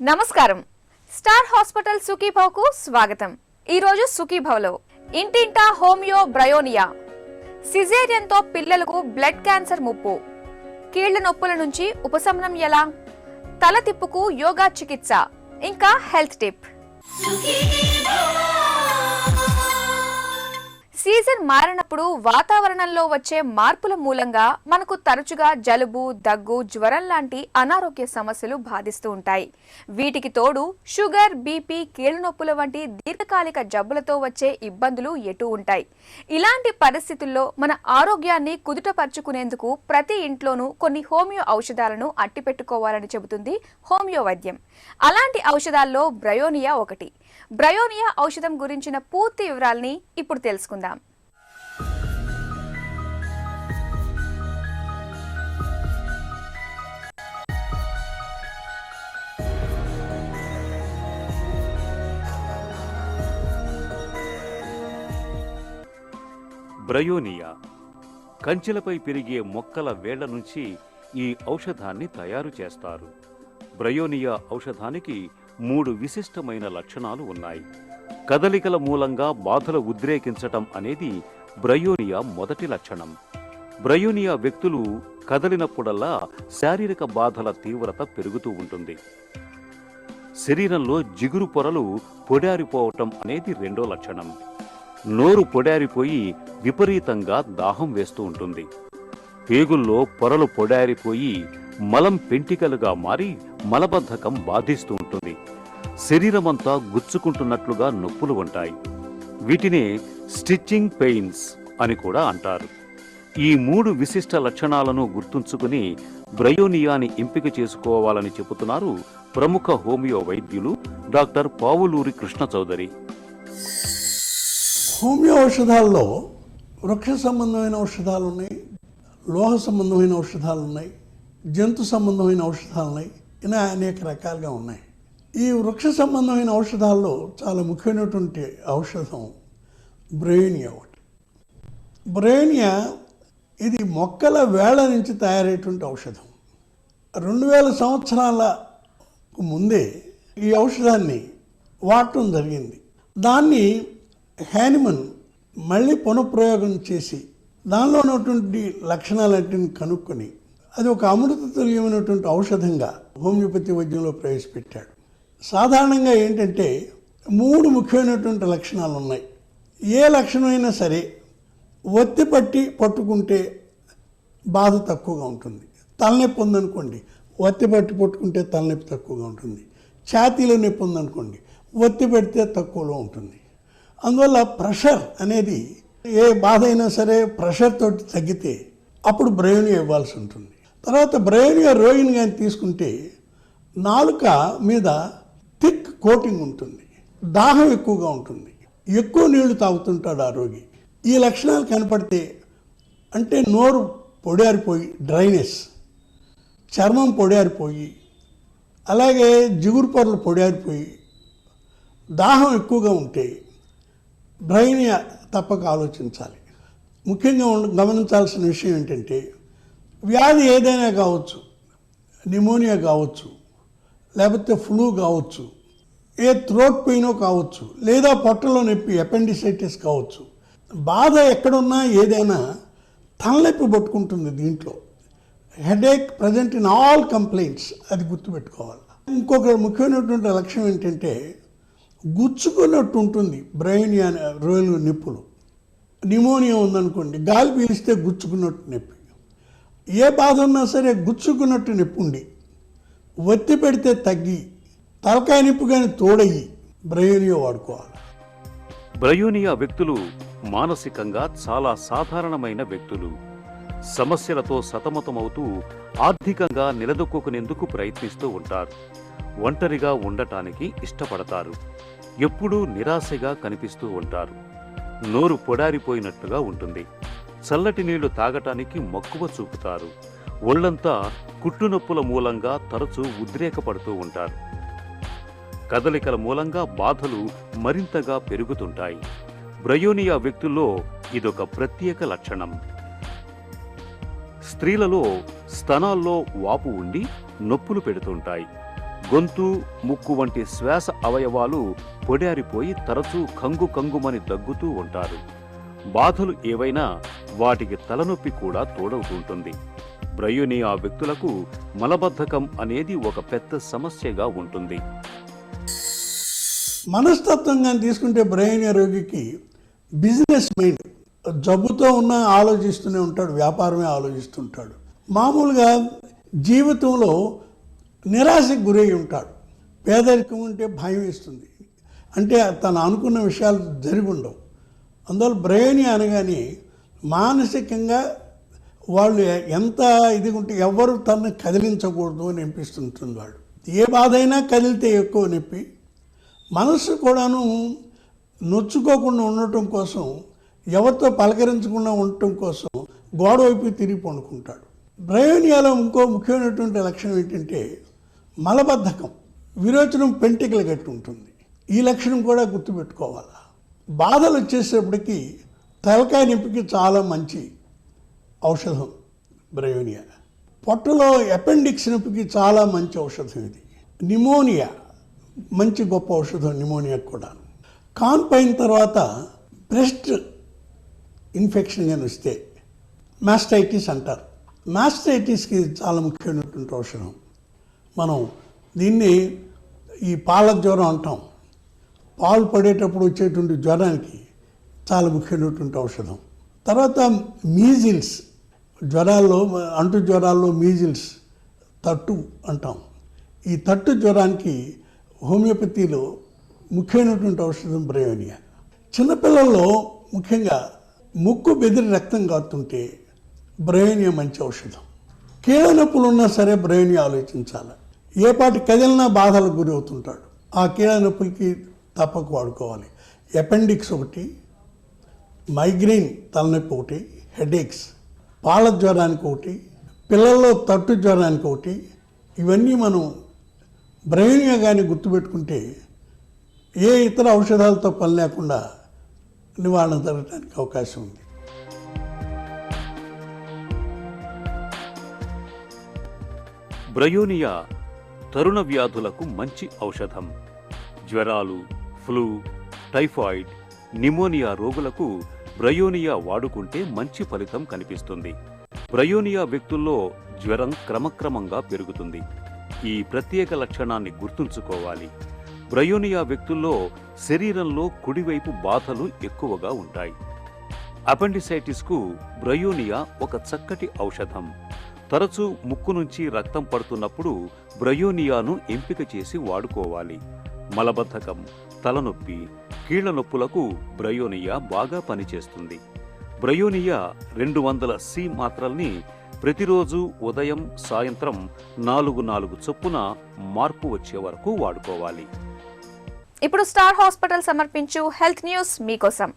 నమస్కారం. Star hospital సుఖీభవకు స్వాగతం. ఈ రోజు సుఖీభవలో ఇంటింటా హోమియో బ్రయోనియా, సిజేరియన్తో పిల్లలకు బ్లడ్ క్యాన్సర్ ముప్పు, కీళ్ల నొప్పుల నుంచి ఉపశమనం ఎలా, తల తిప్పుకు యోగా చికిత్స, ఇంకా హెల్త్ టిప్. సీజన్ మారినప్పుడు వాతావరణంలో వచ్చే మార్పుల మూలంగా మనకు తరచుగా జలుబు, దగ్గు, జ్వరం లాంటి అనారోగ్య సమస్యలు బాధిస్తూ ఉంటాయి. వీటికి తోడు షుగర్, బీపీ, కీళ్ల నొప్పుల వంటి దీర్ఘకాలిక జబ్బులతో వచ్చే ఇబ్బందులు ఎటూ ఉంటాయి. ఇలాంటి పరిస్థితుల్లో మన ఆరోగ్యాన్ని కుదుటపరుచుకునేందుకు ప్రతి ఇంట్లోనూ కొన్ని హోమియో ఔషధాలను అట్టిపెట్టుకోవాలని చెబుతుంది హోమియో వైద్యం. అలాంటి ఔషధాల్లో బ్రయోనియా ఒకటి. బ్రయోనియా ఔషధం గురించిన పూర్తి వివరాల్ని ఇప్పుడు తెలుసుకుందాం. బ్రయోనియా కంచెలపై పెరిగే మొక్కల వేళ్ల నుంచి ఈ ఔషధాన్ని తయారు చేస్తారు. బ్రయోనియా ఔషధానికి 3 విశిష్టమైన లక్షణాలు ఉన్నాయి. కదలికల మూలంగా బాధలు ఉద్రేకించటం అనేది బ్రయోనియా మొదటి లక్షణం. బ్రయోనియా వ్యక్తులు కదలినప్పుడల్లా శారీరక బాధల తీవ్రత పెరుగుతూ ఉంటుంది. శరీరంలో జిగురు పొరలు పొడారిపోవటం అనేది రెండో లక్షణం. నోరు పొడారిపోయి విపరీతంగా దాహం వేస్తూ ఉంటుంది. పేగుల్లో పొరలు పొడారిపోయి మలం పెంటికలుగా మారి మలబద్ధకం బాధిస్తూ ఉంటుంది. శరీరమంతా గుచ్చుకుంటున్నట్లుగా నొప్పులు ఉంటాయి. వీటినే స్టిచ్చింగ్ పెయిన్స్ అని కూడా అంటారు. ఈ 3 విశిష్ట లక్షణాలను గుర్తుంచుకుని బ్రయోనియాని ఎంపిక చేసుకోవాలని చెబుతున్నారు ప్రముఖ హోమియో వైద్యులు డాక్టర్ పావులూరి కృష్ణ చౌదరి. హోమియో ఔషధాల్లో వృక్ష సంబంధమైన ఔషధాలు ఉన్నాయి, లోహ సంబంధమైన ఔషధాలు ఉన్నాయి, జంతు సంబంధమైన ఔషధాలు ఉన్నాయి, ఇలా అనేక రకాలుగా ఉన్నాయి. ఈ వృక్ష సంబంధమైన ఔషధాల్లో చాలా ముఖ్యమైనటువంటి ఔషధం బ్రయోనియా ఒకటి. బ్రయోనియా ఇది మొక్కల వేళ్ల నుంచి తయారయ్యేటువంటి ఔషధం. 2000 సంవత్సరాలకు ముందే ఈ ఔషధాన్ని వాడటం జరిగింది. దాన్ని హ్యానిమన్ మళ్ళీ పునఃప్రయోగం చేసి దానిలో ఉన్నటువంటి లక్షణాలన్నింటిని కనుక్కొని అది ఒక అమృత తుల్యమైనటువంటి ఔషధంగా హోమియోపతి వైద్యంలో ప్రవేశపెట్టాడు. సాధారణంగా ఏంటంటే 3 ముఖ్యమైనటువంటి లక్షణాలు ఉన్నాయి. ఏ లక్షణమైనా సరే ఒత్తి పట్టుకుంటే బాధ తక్కువగా ఉంటుంది. తలనొప్పి ఉందనుకోండి, ఒత్తి పట్టుకుంటే తలనొప్పి తక్కువగా ఉంటుంది. ఛాతీలో నొప్పి ఉందనుకోండి, ఒత్తి పెడితే తక్కువలో ఉంటుంది. అందువల్ల ప్రెషర్ అనేది ఏ బాధ అయినా సరే ప్రెషర్ తోటి తగ్గితే అప్పుడు బ్రయోనియా ఇవ్వాల్సి ఉంటుంది. తర్వాత బ్రయోనియా రోగిని కానీ తీసుకుంటే నాలుక మీద థిక్ కోటింగ్ ఉంటుంది, దాహం ఎక్కువగా ఉంటుంది, ఎక్కువ నీళ్లు తాగుతుంటాడు ఆ రోగి. ఈ లక్షణాలు కనపడితే అంటే నోరు పొడారిపోయి డ్రైనెస్, చర్మం పొడారిపోయి, అలాగే జిగురు పొరలు పొడారిపోయి దాహం ఎక్కువగా ఉంటే బ్రయోనియా తప్పక ఆలోచించాలి. ముఖ్యంగా గమనించాల్సిన విషయం ఏంటంటే వ్యాధి ఏదైనా కావచ్చు, నిమోనియా కావచ్చు, లేకపోతే ఫ్లూ కావచ్చు, ఏ థ్రోట్ పెయినో కావచ్చు, లేదా పొట్టలో నొప్పి అపెండిసైటిస్ కావచ్చు. బాధ ఎక్కడున్నా ఏదైనా తలనొప్పి పట్టుకుంటుంది. దీంట్లో headache present in all complaints, అది గుర్తుపెట్టుకోవాలి. ఇంకొక ముఖ్యమైనటువంటి లక్ష్యం ఏంటంటే గుచ్చుకున్నట్టు ఉంటుంది బ్రయోనియా రోగుల నొప్పులు. నిమోనియా ఉందనుకోండి, గాలి పీలిస్తే గుచ్చుకున్నట్టు నొప్పి. ఏ బాధ ఉన్నా సరే గుచ్చుకున్నట్టు నొప్పి ఉండి ఒత్తి పెడితే తగ్గి తలకాయ నొప్పి కానీ తోడయ్యి బ్రయోనియా వాడుకోవాలి. బ్రయోనియా వ్యక్తులు మానసికంగా చాలా సాధారణమైన వ్యక్తులు. సమస్యలతో సతమతమవుతూ ఆర్థికంగా నిలదొక్కునేందుకు ప్రయత్నిస్తూ ఉంటారు. ఒంటరిగా ఉండటానికి ఇష్టపడతారు. ఎప్పుడూ నిరాశగా కనిపిస్తూ ఉంటారు. నోరు పొడారిపోయినట్టుగా ఉంటుంది. చల్లటి నీళ్లు తాగటానికి మక్కువ చూపుతారు. ఒళ్లంతా కుట్టునొప్పుల మూలంగా తరచూ ఉద్రేకపడుతూ ఉంటారు. కదలికల మూలంగా బాధలు మరింతగా పెరుగుతుంటాయి. బ్రయోనియా వ్యక్తుల్లో ఇదొక ప్రత్యేక లక్షణం. స్త్రీలలో స్తనాల్లో వాపు ఉండి నొప్పులు పెడుతుంటాయి. గొంతు, ముక్కు వంటి శ్వాస అవయవాలు పొడారిపోయి తరచూ కంగుమని దగ్గుతూ ఉంటారు. బాధలు ఏవైనా వాటికి తలనొప్పి కూడా తోడవుతుంటుంది. బ్రయోనియా వ్యక్తులకు మలబద్ధకం అనేది ఒక పెద్ద సమస్యగా ఉంటుంది. మనస్తత్వంగా తీసుకుంటే బ్రయోనియా రోగికి బిజినెస్ మైండ్, జబ్బుతో ఉన్న ఆలోచిస్తూనే ఉంటాడు, వ్యాపారమే ఆలోచిస్తుంటాడు. మామూలుగా జీవితంలో నిరాశకు గురై ఉంటాడు. పేదరికం ఉంటే భయం వేస్తుంది, అంటే తను అనుకున్న విషయాలు జరిగి ఉండవు. అందువల్ల బ్రయోనియా అనగానే మానసికంగా వాళ్ళు ఎంత ఇది ఉంటే ఎవరు తనని కదిలించకూడదు అని అనిపిస్తుంటుంది. వాళ్ళు ఏ బాధ అయినా కదిలితే ఎక్కువ నొప్పి. మనసు కూడాను నొచ్చుకోకుండా ఉండటం కోసం, ఎవరితో పలకరించకుండా ఉండటం కోసం గోడ వైపు తిరిగి పండుకుంటాడు. బ్రయోనియాలో ఇంకో ముఖ్యమైనటువంటి లక్షణం ఏంటంటే మలబద్ధకం, విరోచనం పెంటికలు కట్టి ఉంటుంది. ఈ లక్షణం కూడా గుర్తుపెట్టుకోవాలి. బాధలు వచ్చేసేపటికి తలకాయ నొప్పికి చాలా మంచి ఔషధం బ్రయోనియా. పొట్టలో అపెండిక్స్ నొప్పికి చాలా మంచి ఔషధం ఇది. నిమోనియా మంచి గొప్ప ఔషధం నిమోనియాకి కూడా. కాన్పు అయిన తర్వాత బ్రెస్ట్ ఇన్ఫెక్షన్ కానీ వస్తే మాస్టైటిస్ అంటారు. మాస్టైటిస్కి చాలా ముఖ్యమైనటువంటి ఔషధం. మనం దీన్ని ఈ పాల జ్వరం అంటాం. పాలు పడేటప్పుడు వచ్చేటువంటి జ్వరానికి చాలా ముఖ్యమైనటువంటి ఔషధం. తర్వాత మీజిల్స్ జ్వరాల్లో, అంటు జ్వరాల్లో మీజిల్స్ తట్టు అంటాం. ఈ తట్టు జ్వరానికి హోమియోపతిలో ముఖ్యమైనటువంటి ఔషధం బ్రయోనియా. చిన్నపిల్లల్లో ముఖ్యంగా ముక్కు బెదిరి రక్తం కారుతుంటే బ్రయోనియా మంచి ఔషధం. కీళ్ళ నొప్పులు ఉన్నా సరే బ్రయోనియా ఆలోచించాలి. ఏ పాటి కదిలినా బాధలకు గురి అవుతుంటాడు. ఆ కీళ్ళ నొప్పులకి తప్పక వాడుకోవాలి. అపెండిక్స్ ఒకటి, మైగ్రెయిన్ తలనొప్పి ఒకటి, హెడేక్స్, పాల జ్వరానికి ఒకటి, పిల్లల్లో తట్టు జ్వరానికి ఒకటి. ఇవన్నీ మనం బ్రయోనియా కానీ గుర్తుపెట్టుకుంటే ఏ ఇతర ఔషధాలతో పని లేకుండా నివారణ జరగడానికి అవకాశం ఉంది. బ్రయోనియా తరుణ వ్యాధులకు మంచి ఔషధం. జ్వరాలు, ఫ్లూ, టైఫాయిడ్, నిమోనియా రోగులకు బ్రయోనియా వాడుకుంటే మంచి ఫలితం కనిపిస్తుంది. బ్రయోనియా వ్యక్తుల్లో జ్వరం క్రమక్రమంగా పెరుగుతుంది. ఈ ప్రత్యేక లక్షణాన్ని గుర్తుంచుకోవాలి. బ్రయోనియా వ్యక్తుల్లో శరీరంలో కుడివైపు బాధలు ఎక్కువగా ఉంటాయి. అపెండిసైటిస్కు బ్రయోనియా ఒక చక్కటి ఔషధం. తరచూ ముక్కు నుంచి రక్తం పడుతున్నప్పుడు బ్రయోనియాను ఎంపిక చేసి వాడుకోవాలి. మలబద్ధకం, తలనొప్పి, కీళ్ల నొప్పులకు బ్రయోనియా బాగా పనిచేస్తుంది. బ్రయోనియా 200 సి మాత్రల్ని ప్రతిరోజు ఉదయం, సాయంత్రం 4 చొప్పున మార్పు వచ్చే వరకు వాడుకోవాలి. ఇప్పుడు స్టార్ హాస్పిటల్ సమర్పించు హెల్త్ న్యూస్ మీకోసం.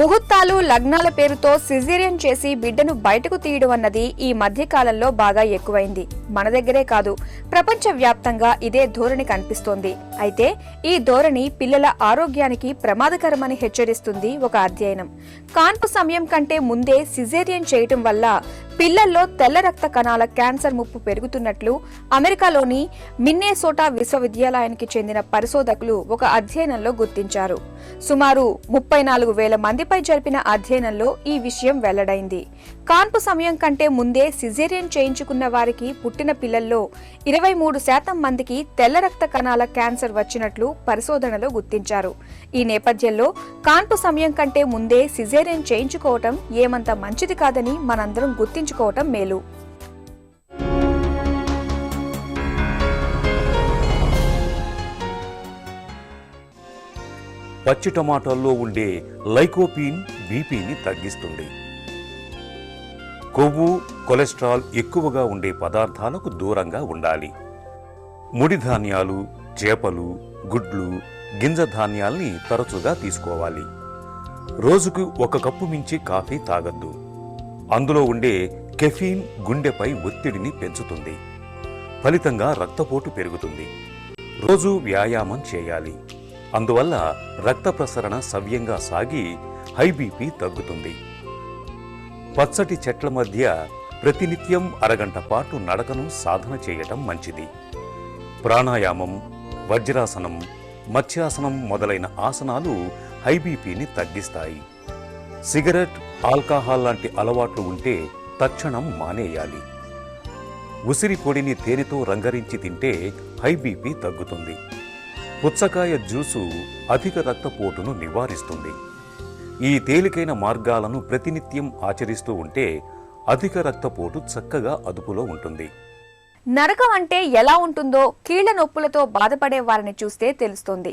ముహూర్తాలు, లగ్నాల పేరుతో సిజేరియన్ చేసి బిడ్డను బయటకు తీయడం అన్నది ఈ మధ్య కాలంలో బాగా ఎక్కువైంది. మన దగ్గరే కాదు, ప్రపంచ వ్యాప్తంగా ఇదే ధోరణి కనిపిస్తోంది. అయితే ఈ ధోరణి పిల్లల ఆరోగ్యానికి ప్రమాదకరమని హెచ్చరిస్తుంది ఒక అధ్యయనం. కాన్పు సమయం కంటే ముందే సిజేరియన్ చేయటం వల్ల పిల్లల్లో తెల్ల రక్త కణాల క్యాన్సర్ ముప్పు పెరుగుతున్నట్లు అమెరికాలోని మిన్నేసోటా విశ్వవిద్యాలయానికి చెందిన పరిశోధకులు ఒక అధ్యయనంలో గుర్తించారు. సుమారు 34,000 మందిపై జరిపిన అధ్యయనంలో ఈ విషయం వెల్లడైంది. కాన్పు సమయం కంటే ముందే సిజేరియన్ చేయించుకున్న వారికి పుట్టిన పిల్లల్లో 23% మందికి తెల్ల రక్త కణాల క్యాన్సర్ వచ్చినట్లు పరిశోధనలో గుర్తించారు. ఈ నేపథ్యంలో కాన్పు సమయం కంటే ముందే సిజేరియన్ చేయించుకోవటం ఏమంత మంచిది కాదని మనందరం గుర్తించుకోవటం మేలు. పచ్చి టమాటాల్లో ఉండే లైకోపీన్ బీపీని తగ్గిస్తుంది. కొవ్వు, కొలెస్ట్రాల్ ఎక్కువగా ఉండే పదార్థాలకు దూరంగా ఉండాలి. ముడి ధాన్యాలు, చేపలు, గుడ్లు, గింజ ధాన్యాల్ని తరచుగా తీసుకోవాలి. రోజుకు 1 కప్పు మించి కాఫీ తాగొద్దు. అందులో ఉండే కెఫీన్ గుండెపై ఒత్తిడిని పెంచుతుంది. ఫలితంగా రక్తపోటు పెరుగుతుంది. రోజూ వ్యాయామం చేయాలి. అందువల్ల రక్త ప్రసరణ సవ్యంగా సాగి హై బీపీ తగ్గుతుంది. పచ్చటి చెట్ల మధ్య ప్రతినిత్యం అరగంట పాటు నడకను సాధన చేయటం మంచిది. ప్రాణాయామం, వజ్రాసనం, మత్స్యాసనం మొదలైన ఆసనాలు హై బీపీని తగ్గిస్తాయి. సిగరెట్, ఆల్కహాల్ లాంటి అలవాట్లు ఉంటే తక్షణం మానేయాలి. ఉసిరి పొడిని తేనెతో రంగరించి తింటే హై బీపీ తగ్గుతుంది. పుచ్చకాయ జ్యూసు అధిక రక్తపోటును నివారిస్తుంది. ఈ తేలికైన మార్గాలను ప్రతినిత్యం ఆచరిస్తూ ఉంటే అధిక రక్తపోటు చక్కగా అదుపులో ఉంటుంది. నరకం అంటే ఎలా ఉంటుందో కీళ్ల నొప్పులతో బాధపడే వారిని చూస్తే తెలుస్తుంది.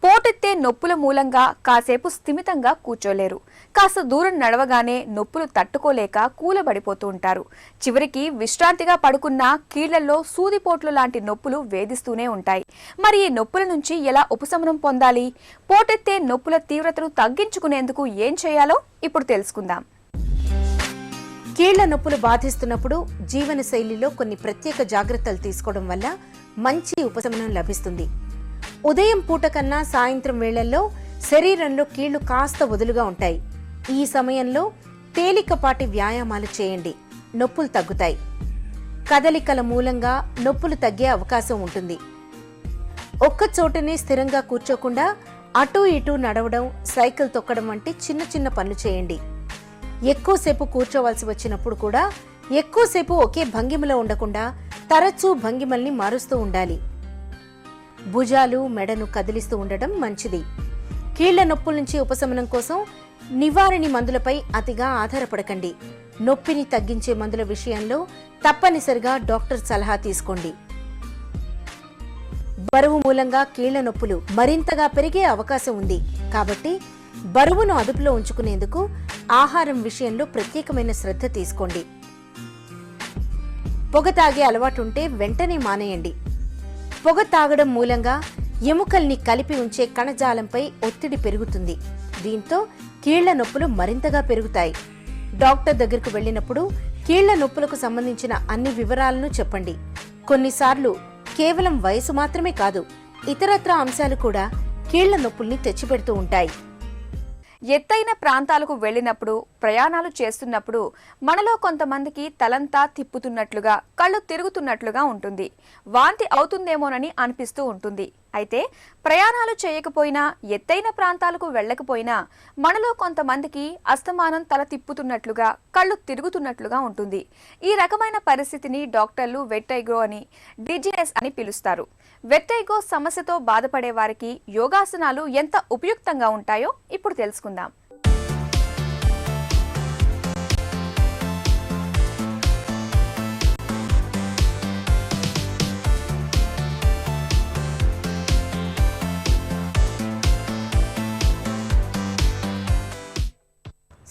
పోటెత్తే నొప్పుల మూలంగా కాసేపు స్థిమితంగా కూర్చోలేరు. కాస్త దూరం నడవగానే నొప్పులు తట్టుకోలేక కూలబడిపోతూ ఉంటారు. చివరికి విశ్రాంతిగా పడుకున్న కీళ్లలో సూదిపోట్లు లాంటి నొప్పులు వేధిస్తూనే ఉంటాయి. మరి ఈ నొప్పుల నుంచి ఎలా ఉపశమనం పొందాలి? పోటెత్తే నొప్పుల తీవ్రతను తగ్గించుకునేందుకు ఏం చేయాలో ఇప్పుడు తెలుసుకుందాం. కీళ్ల నొప్పులు బాధిస్తున్నప్పుడు జీవనశైలిలో కొన్ని ప్రత్యేక జాగ్రత్తలు తీసుకోవడం వల్ల మంచి ఉపశమనం లభిస్తుంది. ఉదయం పూట కన్నా సాయంత్రం వేళల్లో శరీరంలో కీళ్లు కాస్త వదులుగా ఉంటాయి. ఈ సమయంలో తేలికపాటి వ్యాయామాలు చేయండి, నొప్పులు తగ్గుతాయి. కదలికల మూలంగా నొప్పులు తగ్గే అవకాశం ఉంటుంది. ఒక్క చోటనే స్థిరంగా కూర్చోకుండా అటూ ఇటూ నడవడం, సైకిల్ తొక్కడం వంటి చిన్న చిన్న పనులు చేయండి. ఎక్కువసేపు కూర్చోవలసి వచ్చినప్పుడు కూడా ఎక్కువసేపు ఒకే భంగిమలో ఉండకుండా తరచూ భంగిమల్ని మారుస్తూ ఉండాలి. భుజాలు, మెడను కదిలిస్తూ ఉండడం మంచిది. కీళ్ల నొప్పుల నుంచి ఉపశమనం కోసం నివారణి మందులపై అతిగా ఆధారపడకండి. నొప్పిని తగ్గించే మందుల విషయంలో తప్పనిసరిగా డాక్టర్ సలహా తీసుకోండి. బరువు మూలంగా కీళ్ల నొప్పులు మరింతగా పెరిగే అవకాశం ఉంది. కాబట్టి బరువును అదుపులో ఉంచుకునేందుకు ఆహారం విషయంలో ప్రత్యేకమైన శ్రద్ధ తీసుకోండి. పొగ తాగే అలవాటుంటే వెంటనే మానేయండి. పొగ తాగడం మూలంగా ఎముకల్ని కలిపి ఉంచే కణజాలంపై ఒత్తిడి పెరుగుతుంది. దీంతో కీళ్ల నొప్పులు మరింతగా పెరుగుతాయి. డాక్టర్ దగ్గరకు వెళ్ళినప్పుడు కీళ్ల నొప్పులకు సంబంధించిన అన్ని వివరాలను చెప్పండి. కొన్నిసార్లు కేవలం వయసు మాత్రమే కాదు, ఇతరత్రా అంశాలు కూడా కీళ్ల నొప్పుల్ని తెచ్చిపెడుతూ ఉంటాయి. ఎత్తైన ప్రాంతాలకు వెళ్ళినప్పుడు, ప్రయాణాలు చేస్తున్నప్పుడు మనలో కొంతమందికి తలంతా తిప్పుతున్నట్లుగా, కళ్ళు తిరుగుతున్నట్లుగా ఉంటుంది. వాంతి అవుతుందేమోనని అనిపిస్తూ ఉంటుంది. అయితే ప్రయాణాలు చేయకపోయినా, ఎత్తైన ప్రాంతాలకు వెళ్ళకపోయినా మనలో కొంతమందికి అస్తమానం తల తిప్పుతున్నట్లుగా, కళ్ళు తిరుగుతున్నట్లుగా ఉంటుంది. ఈ రకమైన పరిస్థితిని డాక్టర్లు వెట్టైగో అని, డిజినెస్ అని పిలుస్తారు. వెట్టైగో సమస్యతో బాధపడే వారికి యోగాసనాలు ఎంత ఉపయుక్తంగా ఉంటాయో ఇప్పుడు తెలుసుకుందాం.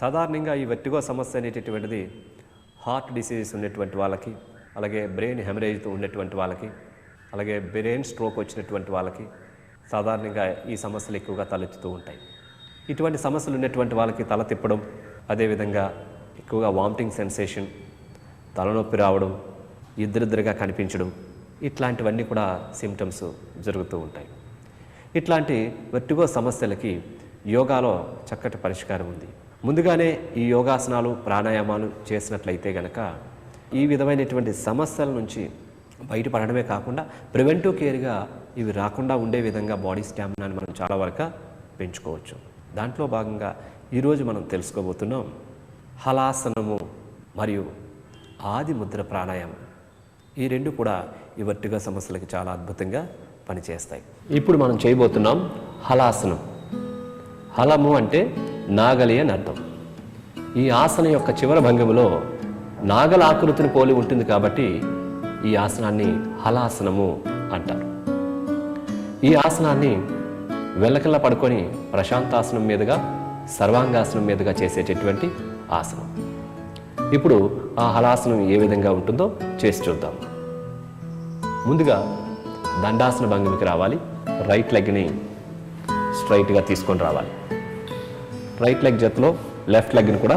సాధారణంగా ఈ వెర్టిగో సమస్య అనేటటువంటిది హార్ట్ డిసీజెస్ ఉన్నటువంటి వాళ్ళకి, అలాగే బ్రెయిన్ హెమరేజ్తో ఉన్నటువంటి వాళ్ళకి, అలాగే బ్రెయిన్ స్ట్రోక్ వచ్చినటువంటి వాళ్ళకి సాధారణంగా ఈ సమస్యలు ఎక్కువగా తలెత్తుతూ ఉంటాయి. ఇటువంటి సమస్యలు ఉన్నటువంటి వాళ్ళకి తల తిప్పడం, అదేవిధంగా ఎక్కువగా వామిటింగ్ సెన్సేషన్, తలనొప్పి రావడం, ఇద్దరిద్దరుగా కనిపించడం, ఇట్లాంటివన్నీ కూడా సిమ్టమ్స్ జరుగుతూ ఉంటాయి. ఇట్లాంటి వెర్టిగో సమస్యలకి యోగాలో చక్కటి పరిష్కారం ఉంది. ముందుగానే ఈ యోగాసనాలు, ప్రాణాయామాలు చేసినట్లయితే గనక ఈ విధమైనటువంటి సమస్యల నుంచి బయటపడడమే కాకుండా ప్రివెంటివ్ కేర్గా ఇవి రాకుండా ఉండే విధంగా బాడీ స్టామినాని మనం చాలా వరకు పెంచుకోవచ్చు. దాంట్లో భాగంగా ఈరోజు మనం తెలుసుకోబోతున్నాం హలాసనము మరియు ఆది ముద్ర ప్రాణాయామం. ఈ రెండు కూడా ఈ వెర్టిగో సమస్యలకి చాలా అద్భుతంగా పనిచేస్తాయి. ఇప్పుడు మనం చేయబోతున్నాం హలాసనం. హలము అంటే నాగలి అని అర్థం. ఈ ఆసనం యొక్క చివరి భంగిమలో నాగల ఆకృతిని పోలి ఉంటుంది కాబట్టి ఈ ఆసనాన్ని హలాసనము అంటారు. ఈ ఆసనాన్ని వెల్లకిల్ల పడుకొని ప్రశాంతాసనం మీదుగా, సర్వాంగాసనం మీదుగా చేసేటటువంటి ఆసనం. ఇప్పుడు ఆ హలాసనం ఏ విధంగా ఉంటుందో చేసి చూద్దాం. ముందుగా దండాసన భంగిమకి రావాలి. రైట్ లెగ్ని స్ట్రైట్గా తీసుకొని రావాలి. రైట్ లెగ్ జతలో లెఫ్ట్ లెగ్ని కూడా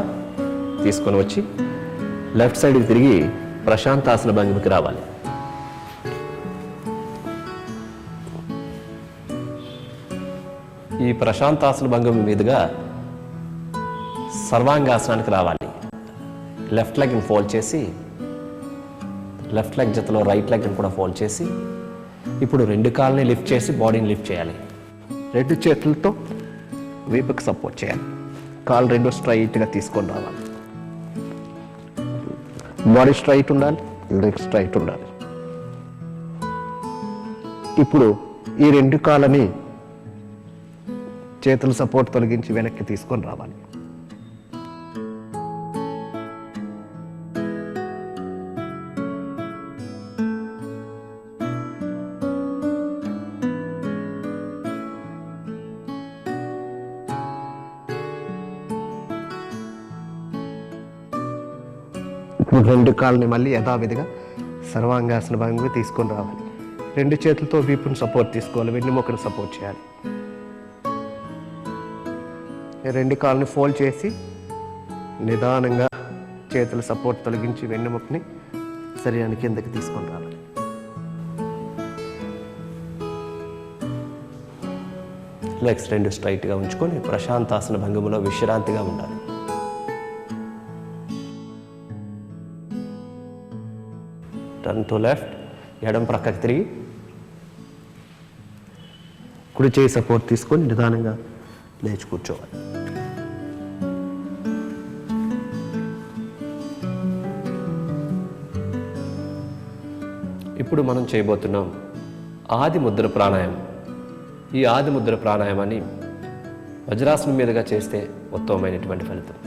తీసుకొని వచ్చి లెఫ్ట్ సైడ్కి తిరిగి ప్రశాంతాసన భంగిమకి రావాలి. ఈ ప్రశాంతాసన భంగిమ మీదుగా సర్వాంగాసనానికి రావాలి. లెఫ్ట్ లెగ్ని ఫోల్డ్ చేసి లెఫ్ట్ లెగ్ జతలో రైట్ లెగ్ని కూడా ఫోల్డ్ చేసి ఇప్పుడు 2 కాళ్ళని లిఫ్ట్ చేసి బాడీని లిఫ్ట్ చేయాలి. 2 చేతులతో వీపుకి సపోర్ట్ చేయాలి. కాళ్ళు 2 స్ట్రైట్గా తీసుకొని రావాలి. బాడీ స్ట్రైట్ ఉండాలి, లెగ్ స్ట్రైట్ ఉండాలి. ఇప్పుడు ఈ 2 కాళ్ళని చేతుల సపోర్ట్ తొలగించి వెనక్కి తీసుకొని రావాలి. ఇప్పుడు 2 కాళ్ళని మళ్ళీ యథావిధిగా సర్వాంగాసన భంగికి తీసుకొని రావాలి. 2 చేతులతో వీపుని సపోర్ట్ తీసుకోవాలి, వెన్నుముకను సపోర్ట్ చేయాలి. 2 కాళ్ళని ఫోల్డ్ చేసి నిదానంగా చేతుల సపోర్ట్ తొలగించి వెన్నుముకని శరీరానికి కిందకి తీసుకొని రావాలి. లెగ్స్ 2 స్ట్రైట్గా ఉంచుకొని ప్రశాంతాసన భంగిమలో విశ్రాంతిగా ఉండాలి. టర్న్ టు లెఫ్ట్, ఎడం ప్రక్కకి తిరిగి కుడి చేయి సపోర్ట్ తీసుకొని నిదానంగా లేచి కూర్చోవాలి. ఇప్పుడు మనం చేయబోతున్నాం ఆది ముద్ర ప్రాణాయామం. ఈ ఆది ముద్ర ప్రాణాయామాన్ని వజ్రాసనం మీదుగా చేస్తే ఉత్తమమైనటువంటి ఫలితం.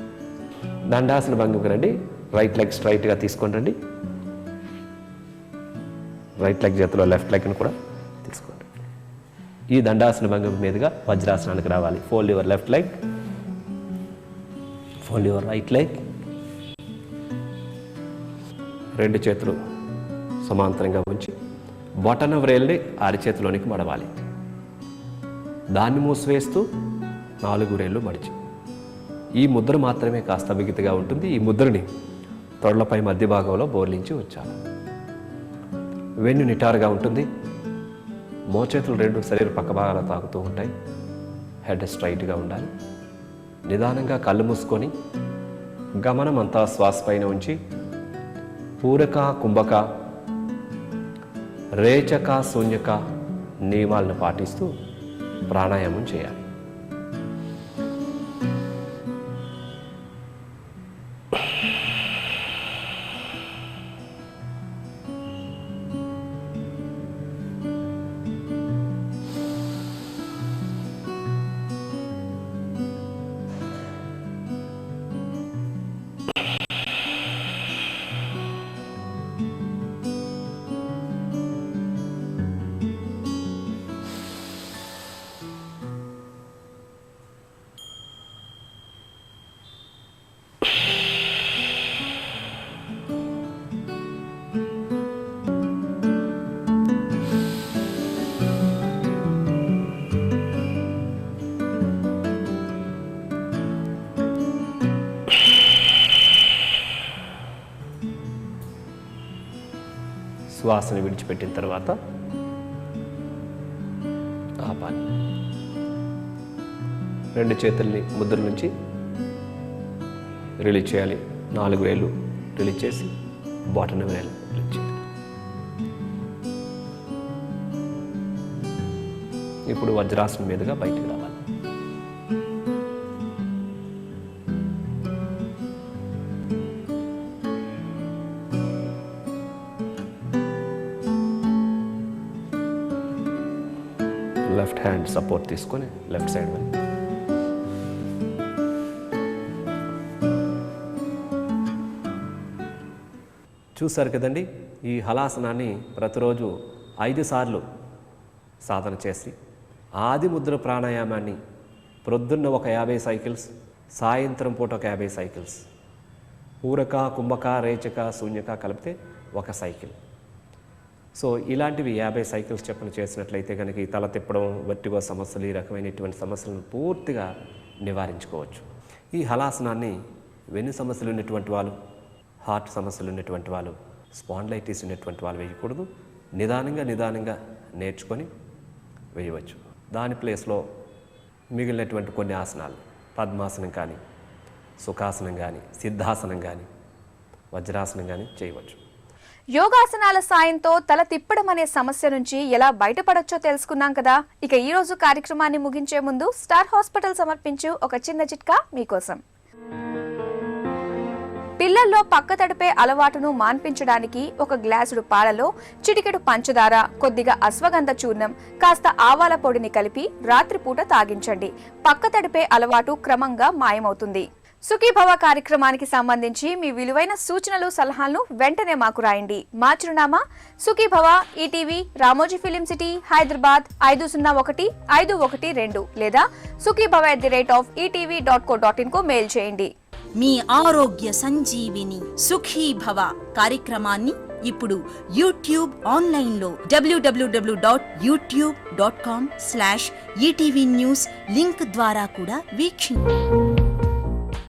దండాసన భంగిమకి రండి. రైట్ లెగ్ స్ట్రైట్గా తీసుకొని రండి. రైట్ లెగ్ చేతిలో లెఫ్ట్ లెగ్ని కూడా తీసుకోండి. ఈ దండాసన భంగిమ మీదుగా వజ్రాసనానికి రావాలి. Fold your left leg, fold your right leg. 2 చేతులు సమాంతరంగా ఉంచి బొటన వ్రేల్ని అరిచేతిలోనికి మడవాలి. దాన్ని మూసివేస్తూ 4 వేళ్ళు మడిచి. ఈ ముద్ర మాత్రమే కాస్త బిగితగా ఉంటుంది. ఈ ముద్రని తొడలపై మధ్య భాగంలో బోర్లించి ఉంచాలి. వెన్ను నిటారుగా ఉంటుంది. మోచేతులు 2 శరీర పక్క భాగాలు తాకుతూ ఉంటాయి. హెడ్ స్ట్రైట్గా ఉండాలి. నిదానంగా కళ్ళు మూసుకొని గమనం అంతా శ్వాస పైన ఉంచి పూరక, కుంభక, రేచక, శూన్యక నియమాలను పాటిస్తూ ప్రాణాయామం చేయాలి. శ్వాసను విడిచిపెట్టిన తర్వాత ఆపాలి. 2 చేతుల్ని ముద్ర నుంచి రిలీజ్ చేయాలి. 4 వేళ్ళు రిలీజ్ చేసి బాటన వేలు రిలీజ్ చేయాలి. ఇప్పుడు వజ్రాసనం మీదుగా బయటికి రావాలి. లెఫ్ట్ హ్యాండ్ సపోర్ట్ తీసుకొని లెఫ్ట్ సైడ్ వెళ్ళి చూశారు కదండి. ఈ హలాసనాన్ని ప్రతిరోజు 5 సార్లు సాధన చేసి ఆది ముద్ర ప్రాణాయామాన్ని ప్రొద్దున్న ఒక 50 సైకిల్స్, సాయంత్రం పూట ఒక 50 సైకిల్స్, పూరక, కుంభక, రేచక, శూన్యక కలిపితే 1 సైకిల్. సో ఇలాంటివి 50 సైకిల్స్ చెప్పని చేసినట్లయితే కనుక ఈ తల తిప్పడం, వెర్టిగో సమస్యలు, ఈ రకమైనటువంటి సమస్యలను పూర్తిగా నివారించుకోవచ్చు. ఈ హలాసనాన్ని వెన్ను సమస్యలు ఉన్నటువంటి వాళ్ళు, హార్ట్ సమస్యలు ఉన్నటువంటి వాళ్ళు, స్పాండిలైటిస్ ఉన్నటువంటి వాళ్ళు వేయకూడదు. నిదానంగా నేర్చుకొని వేయవచ్చు. దాని ప్లేస్లో మిగిలినటువంటి కొన్ని ఆసనాలు, పద్మాసనం కానీ, సుఖాసనం కానీ, సిద్ధాసనం కానీ వజ్రాసనం కానీ చేయవచ్చు. యోగాసనాల సాయంతో తల తిప్పడం అనే సమస్య నుంచి ఎలా బయటపడొచ్చో తెలుసుకున్నాం కదా. ఇక ఈ రోజు కార్యక్రమాన్ని ముగించే ముందు స్టార్ హాస్పిటల్ సమర్పించు ఒక చిన్న చిట్కా మీకోసం. పిల్లల్లో పక్క తడిపే అలవాటును మాన్పించడానికి ఒక గ్లాసుడు పాలలో చిటికెడు పంచదార, కొద్దిగా అశ్వగంధ చూర్ణం, కాస్త ఆవాల పొడిని కలిపి రాత్రిపూట తాగించండి. పక్క తడిపే అలవాటు క్రమంగా మాయమవుతుంది. సుఖీభవ కార్యక్రమానికి సంబంధించి మీ విలువైన సూచనలు, సలహాలను వెంటనే మాకు రాయండి. మా చిరునామా Sukhibhava, ETV, Ramoji film city, Hyderabad 501512 లేదా sukhibhava@etv.co.in కు మెయిల్ చేయండి. మీ ఆరోగ్య సంజీవిని సుఖీభవ కార్యక్రమాన్ని ఇప్పుడు యూట్యూబ్ ఆన్లైన్లో www.youtube.com/etv news లింక్ ద్వారా కూడా వీక్షించండి.